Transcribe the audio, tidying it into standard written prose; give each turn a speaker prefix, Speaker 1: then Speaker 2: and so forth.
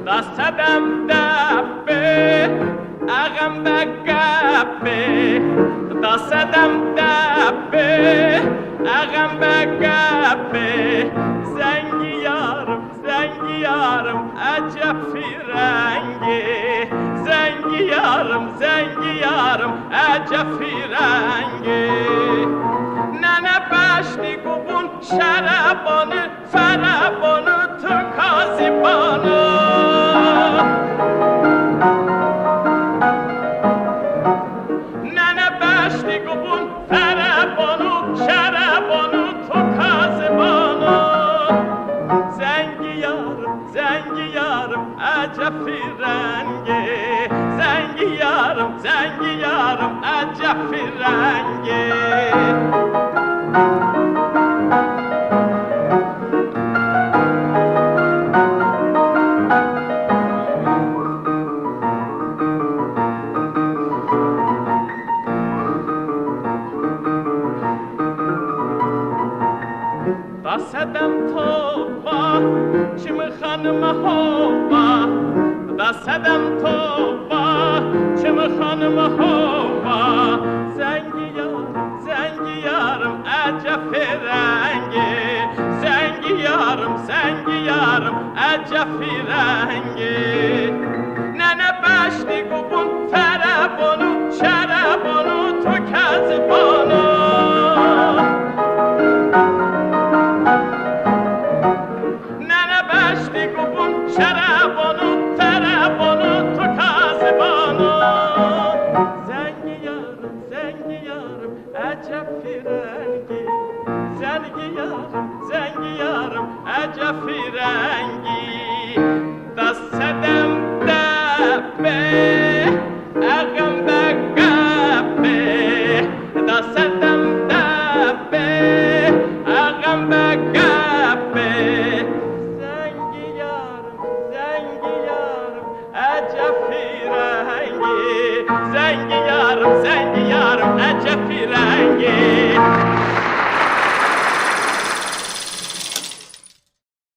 Speaker 1: دستم دبه اغم بگبه دستم دبه اغم بگبه زنگی یارم عجب فیرنگی زنگی یارم عجب فیرنگی ننه بشتی گبون شربانه فربانه تو کازیبانه ننه بشتی گبون فربانه شربانه تو کازیبانه زنگی یارم عجب فیرنگی زنگی یارم عجب فیرنگی دستم توبه چم خانم هوا دستم توبه چم خانم هوا زنگی یارم عجب فرنگی زنگی یارم عجب فرنگی ننه بشتی گبون فربانو شربانو تو کذبانو شربانو فربانو تو کازبانو زنگی یارم عجب فیرنگی زنگی یارم عجب فیرنگی